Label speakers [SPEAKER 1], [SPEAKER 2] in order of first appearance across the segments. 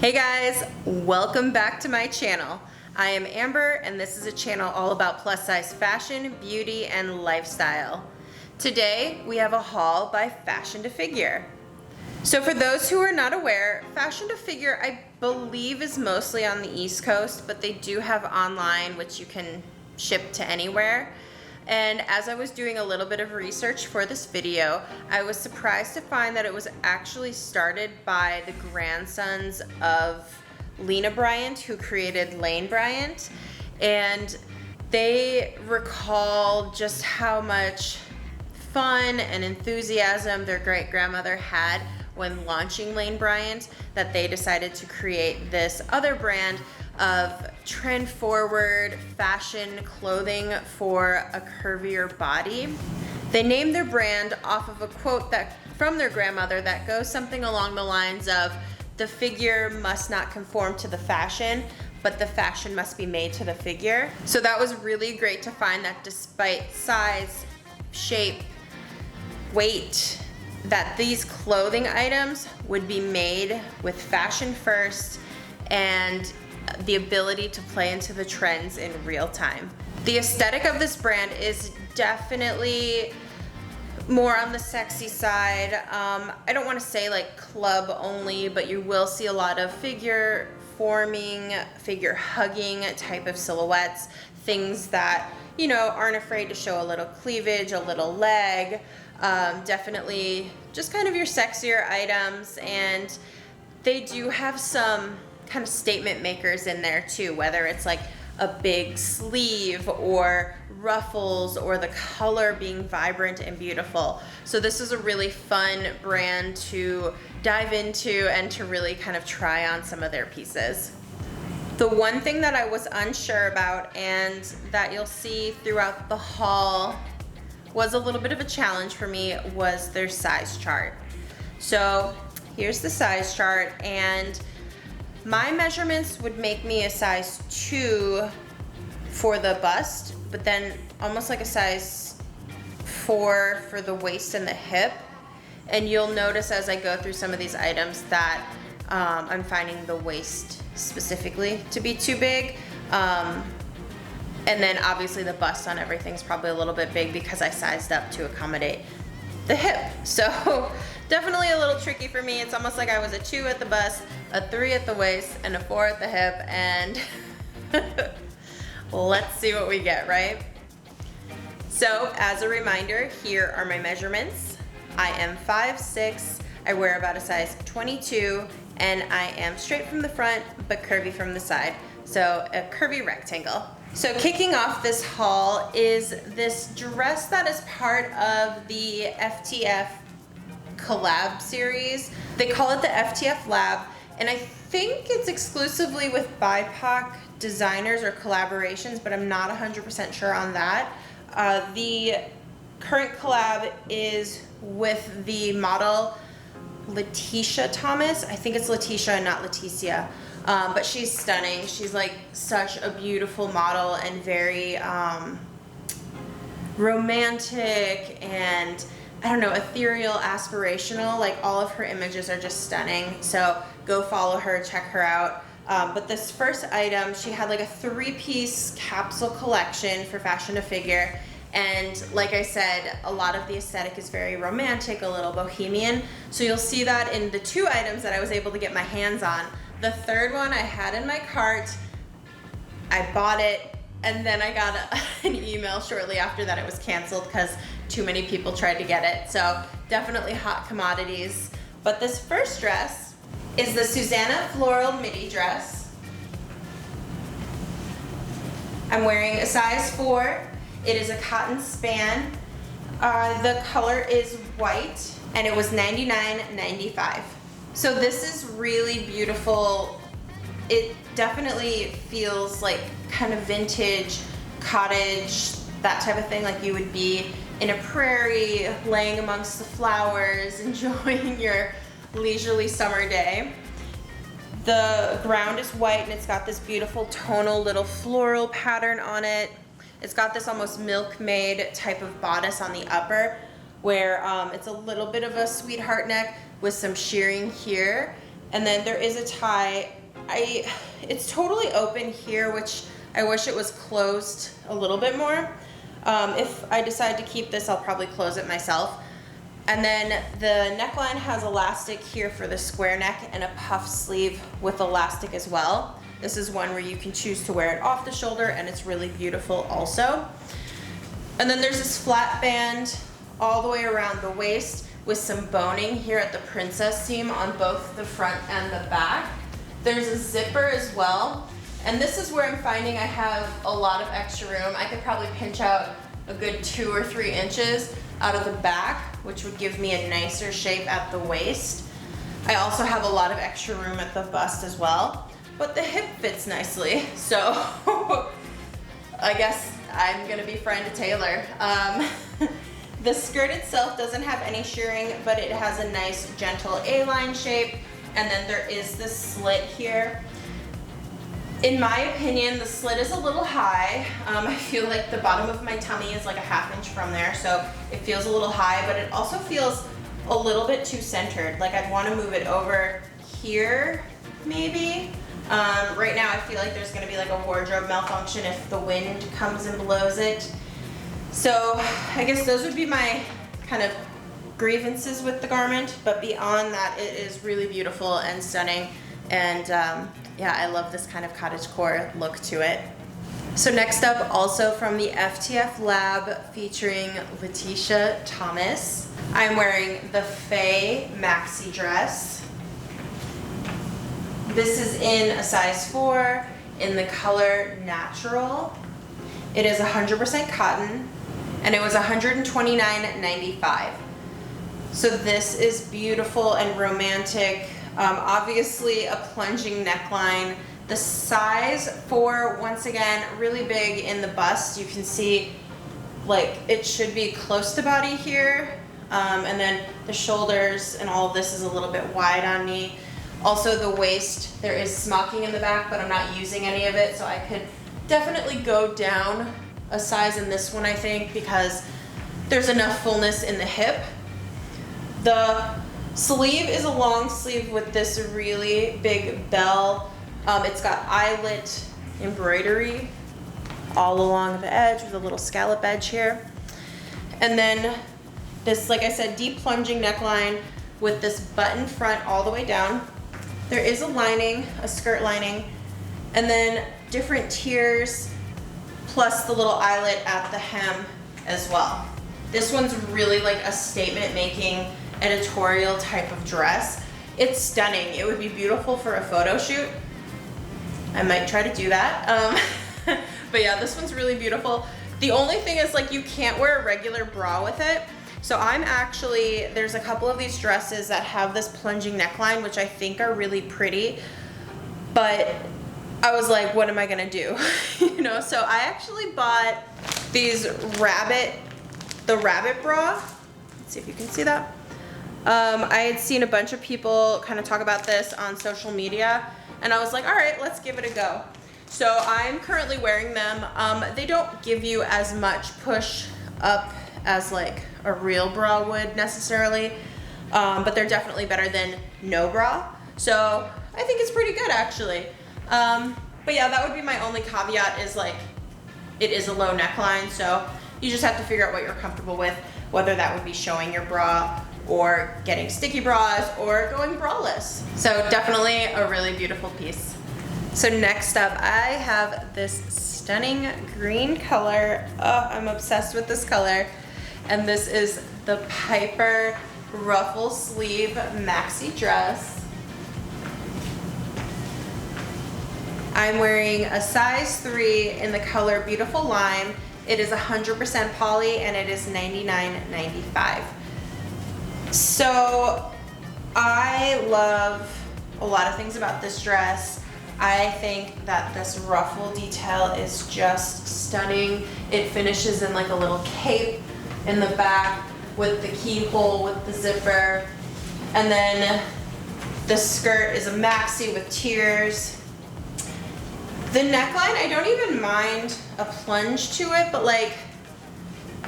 [SPEAKER 1] Hey guys, welcome back to my channel. I am Amber and this is a channel all about plus size fashion, beauty, and lifestyle. Today we have a haul by Fashion to Figure. So for those who are not aware, Fashion to Figure I believe is mostly on the East Coast, but they do have online which you can ship to anywhere. And as I was doing a little bit of research for this video, I was surprised to find that it was actually started by the grandsons of Lena Bryant, who created Lane Bryant. And they recall just how much fun and enthusiasm their great-grandmother had when launching Lane Bryant, that they decided to create this other brand of trend-forward fashion clothing for a curvier body. They named their brand off of a quote from their grandmother that goes something along the lines of, "The figure must not conform to the fashion, but the fashion must be made to the figure." So that was really great to find that despite size, shape, weight, that these clothing items would be made with fashion first and the ability to play into the trends in real time. The aesthetic of this brand is definitely more on the sexy side. I don't want to say like club only, but you will see a lot of figure forming, figure hugging type of silhouettes, things that, you know, aren't afraid to show a little cleavage, a little leg, definitely just kind of your sexier items. And they do have some kind of statement makers in there too, whether it's like a big sleeve or ruffles or the color being vibrant and beautiful. So this is a really fun brand to dive into and to really kind of try on some of their pieces. The one thing that I was unsure about and that you'll see throughout the haul was a little bit of a challenge for me was their size chart. So here's the size chart, and my measurements would make me a size 2 for the bust, but then almost like a size 4 for the waist and the hip. And you'll notice as I go through some of these items that I'm finding the waist specifically to be too big. And then obviously the bust on everything's probably a little bit big because I sized up to accommodate the hip. So definitely a little tricky for me. It's almost like I was a 2 at the bust, a 3 at the waist, and a 4 at the hip, and let's see what we get, right? So as a reminder, here are my measurements. I am 5'6", I wear about a size 22, and I am straight from the front but curvy from the side, so a curvy rectangle. So kicking off this haul is this dress that is part of the FTF collab series. They call it the FTF Lab, and I think it's exclusively with BIPOC designers or collaborations, but I'm not 100% sure on that. The current collab is with the model Letitia Thomas. I think it's Letitia and not Leticia. But she's stunning. She's like such a beautiful model and very romantic and, I don't know, ethereal, aspirational. Like all of her images are just stunning. So go follow her, check her out. But this first item, she had like a 3-piece capsule collection for Fashion to Figure. And like I said, a lot of the aesthetic is very romantic, a little bohemian. So you'll see that in the 2 items that I was able to get my hands on. The third one I had in my cart, I bought it, and then I got an email shortly after that it was canceled because too many people tried to get it. So definitely hot commodities. But this first dress is the Susana Floral MIDI dress. I'm wearing a size 4. It is a cotton span. The color is white, and it was $99.95. So this is really beautiful. It definitely feels like kind of vintage, cottage, that type of thing, like you would be in a prairie, laying amongst the flowers, enjoying your leisurely summer day. The ground is white and it's got this beautiful tonal little floral pattern on it. It's got this almost milkmaid type of bodice on the upper where it's a little bit of a sweetheart neck with some shearing here, And then there is a tie. It's totally open here, which I wish it was closed a little bit more. If I decide to keep this, I'll probably close it myself. And then the neckline has elastic here for the square neck and a puff sleeve with elastic as well. This is one where you can choose to wear it off the shoulder, and it's really beautiful also. And then there's this flat band all the way around the waist with some boning here at the princess seam on both the front and the back. There's a zipper as well. And this is where I'm finding I have a lot of extra room. I could probably pinch out a good 2 or 3 inches out of the back, which would give me a nicer shape at the waist. I also have a lot of extra room at the bust as well, but the hip fits nicely. So I guess I'm gonna be friend to tailor. The skirt itself doesn't have any shirring, but it has a nice gentle A-line shape. And then there is this slit here. In my opinion, the slit is a little high. I feel like the bottom of my tummy is like a ½ inch from there, so it feels a little high, but it also feels a little bit too centered. Like I'd want to move it over here, maybe. Right now I feel like there's gonna be like a wardrobe malfunction if the wind comes and blows it. So I guess those would be my kind of grievances with the garment, but beyond that, it is really beautiful and stunning. And yeah, I love this kind of cottagecore look to it. So next up, also from the FTF Lab featuring Letitia Thomas, I'm wearing the Faye MAXI dress. This is in a size 4 in the color Natural. It is 100% cotton, and it was $129.95. So this is beautiful and romantic. Obviously a plunging neckline. The size 4, once again, really big in the bust. You can see like it should be close to body here. And then the shoulders and all of this is a little bit wide on me. Also the waist, there is smocking in the back, but I'm not using any of it. So I could definitely go down a size in this one, I think, because there's enough fullness in the hip. The sleeve is a long sleeve with this really big bell. It's got eyelet embroidery all along the edge with a little scallop edge here. And then this, like I said, deep plunging neckline with this button front all the way down. There is a lining, a skirt lining, and then different tiers, plus the little eyelet at the hem as well. This one's really like a statement-making editorial type of dress. It's stunning. It would be beautiful for a photo shoot. I might try to do that. But yeah, this one's really beautiful. The only thing is like you can't wear a regular bra with it. So I'm actually, there's a couple of these dresses that have this plunging neckline, which I think are really pretty, but I was like, what am I gonna do? You know, so I actually bought these the rabbit bra. Let's see if you can see that. I had seen a bunch of people kind of talk about this on social media, and I was like, all right, let's give it a go. So I'm currently wearing them. They don't give you as much push up as like a real bra would necessarily, but they're definitely better than no bra. So I think it's pretty good actually. But yeah, that would be my only caveat, is like it is a low neckline, so you just have to figure out what you're comfortable with, whether that would be showing your bra or getting sticky bras or going braless. So definitely a really beautiful piece. So next up, I have this stunning green color. Oh, I'm obsessed with this color. And this is the Piper ruffle sleeve maxi dress. I'm wearing a size 3 in the color Beautiful Lime. It is 100% poly and it is $99.95. So I love a lot of things about this dress. I think that this ruffle detail is just stunning. It finishes in like a little cape in the back with the keyhole with the zipper. And then the skirt is a maxi with tiers. The neckline, I don't even mind a plunge to it, but like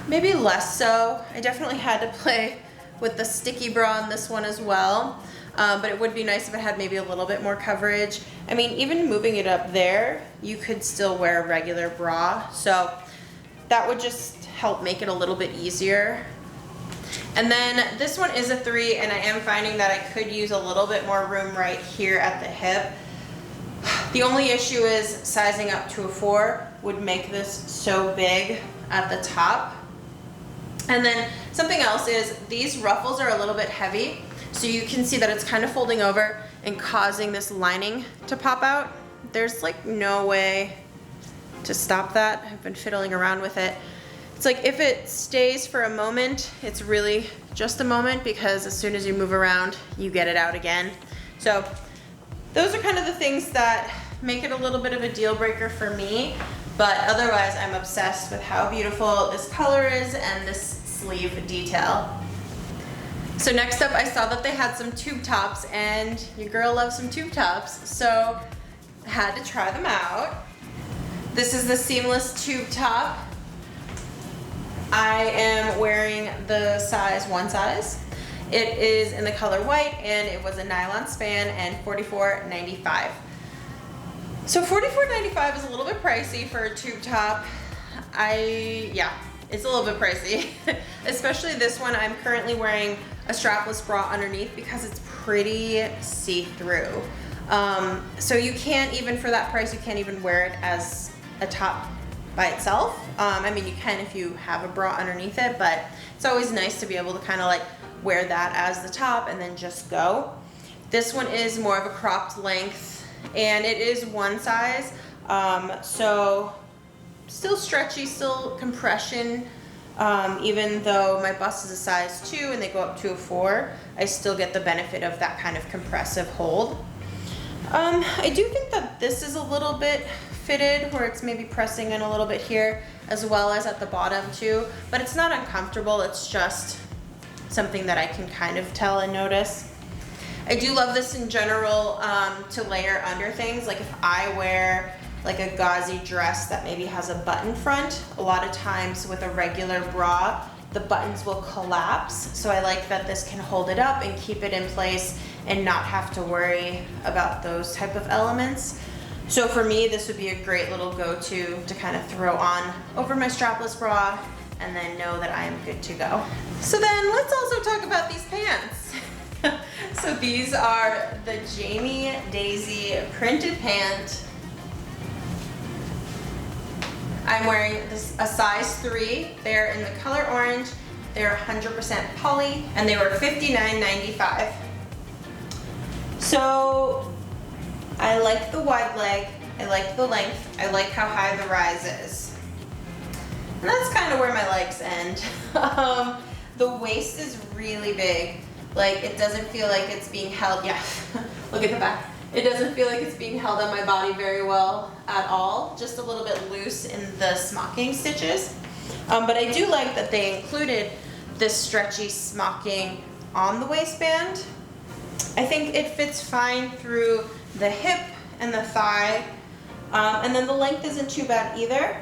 [SPEAKER 1] maybe less so. I definitely had to play with the sticky bra on this one as well. but it would be nice if it had maybe a little bit more coverage. I mean, even moving it up there, you could still wear a regular bra, so that would just help make it a little bit easier. And then this one is a 3, and I am finding that I could use a little bit more room right here at the hip. The only issue is sizing up to a 4 would make this so big at the top. And then something else is these ruffles are a little bit heavy, so you can see that it's kind of folding over and causing this lining to pop out. There's like no way to stop that. I've been fiddling around with it. It's like if it stays for a moment, it's really just a moment, because as soon as you move around, you get it out again. So those are kind of the things that make it a little bit of a deal breaker for me, but otherwise I'm obsessed with how beautiful this color is and this sleeve detail. So next up, I saw that they had some tube tops, and your girl loves some tube tops, so I had to try them out. This is the seamless tube top. I am wearing the size 1 size. It is in the color white, and it was a nylon span, and $44.95. So $44.95 is a little bit pricey for a tube top. Yeah, it's a little bit pricey, especially this one. I'm currently wearing a strapless bra underneath because it's pretty see-through. So you can't even, for that price, you can't even wear it as a top by itself. I mean, you can if you have a bra underneath it, but it's always nice to be able to kind of like wear that as the top and then just go. This one is more of a cropped length, and it is 1 size, so still stretchy, still compression. Even though my bust is a size 2 and they go up to a 4, I still get the benefit of that kind of compressive hold. I do think that this is a little bit fitted, where it's maybe pressing in a little bit here as well as at the bottom too, but it's not uncomfortable. It's just something that I can kind of tell and notice. I do love this in general to layer under things. Like if I wear like a gauzy dress that maybe has a button front, a lot of times with a regular bra, the buttons will collapse. So I like that this can hold it up and keep it in place and not have to worry about those type of elements. So for me, this would be a great little go-to to kind of throw on over my strapless bra and then know that I am good to go. So then let's also talk about these pants. So these are the Jamie Daisy printed pant. I'm wearing this a size 3. They're in the color orange. They're 100% poly, and they were $59.95. So I like the wide leg, I like the length, I like how high the rise is. And that's kind of where my legs end. The waist is really big. Like, it doesn't feel like it's being held, yeah, look at the back. It doesn't feel like it's being held on my body very well at all. Just a little bit loose in the smocking stitches. But I do like that they included this stretchy smocking on the waistband. I think it fits fine through the hip and the thigh. And then the length isn't too bad either.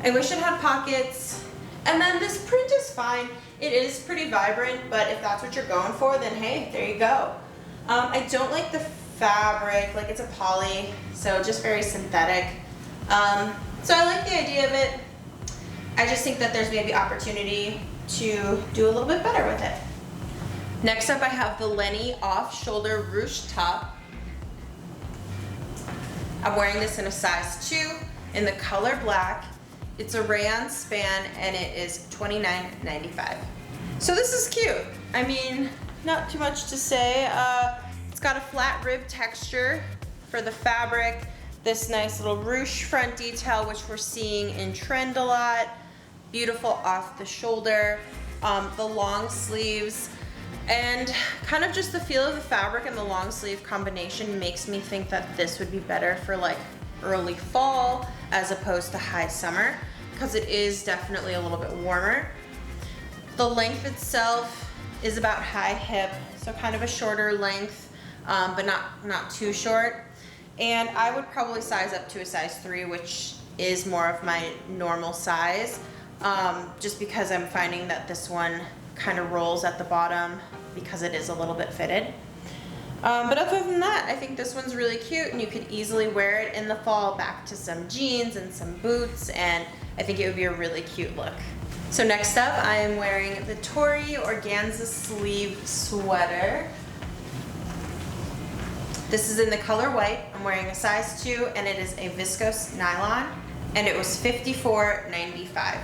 [SPEAKER 1] I wish it had pockets. And then this print is fine. It is pretty vibrant, but if that's what you're going for, then hey, there you go. I don't like the fabric, like it's a poly, so just very synthetic. So I like the idea of it. I just think that there's maybe opportunity to do a little bit better with it. Next up, I have the Lenny Off Shoulder ruched top. I'm wearing this in a size 2 in the color black. It's a rayon span, and it is $29.95. So this is cute. I mean, not too much to say. It's got a flat rib texture for the fabric. This nice little ruche front detail, which we're seeing in trend a lot. Beautiful off the shoulder. The long sleeves. And kind of just the feel of the fabric and the long sleeve combination makes me think that this would be better for like early fall as opposed to high summer, because it is definitely a little bit warmer. The length itself is about high hip, so kind of a shorter length, but not too short. And I would probably size up to a size 3, which is more of my normal size, just because I'm finding that this one kind of rolls at the bottom because it is a little bit fitted. But other than that, I think this one's really cute, and you could easily wear it in the fall back to some jeans and some boots, and I think it would be a really cute look. So next up, I am wearing the Tori Organza sleeve sweater. This is in the color white. I'm wearing a size 2, and it is a viscose nylon, and it was $54.95.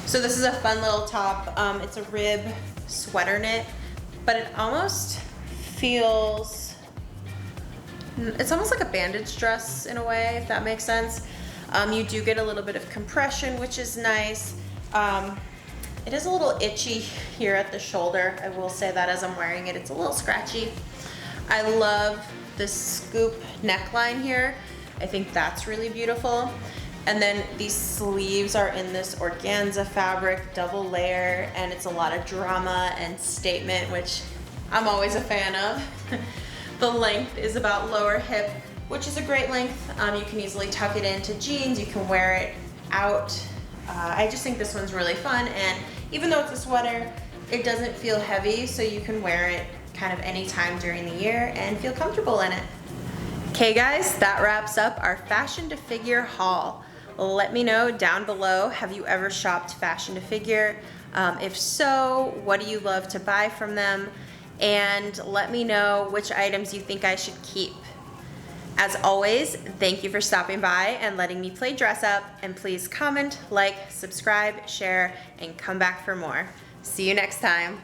[SPEAKER 1] So this is a fun little top. It's a rib sweater knit, but it almost feels, it's almost like a bandage dress in a way, if that makes sense. You do get a little bit of compression, which is nice. It is a little itchy here at the shoulder. I will say that as I'm wearing it, it's a little scratchy. I love this scoop neckline here. I think that's really beautiful. And then these sleeves are in this organza fabric, double layer, and it's a lot of drama and statement, which I'm always a fan of. The length is about lower hip, which is a great length. You can easily tuck it into jeans, you can wear it out. I just think this one's really fun, and even though it's a sweater, it doesn't feel heavy, so you can wear it kind of any time during the year and feel comfortable in it. Okay guys, that wraps up our Fashion to Figure haul. Let me know down below, have you ever shopped Fashion to Figure? If so, what do you love to buy from them? And let me know which items you think I should keep. As always, thank you for stopping by and letting me play dress up, and please comment, like, subscribe, share, and come back for more. See you next time.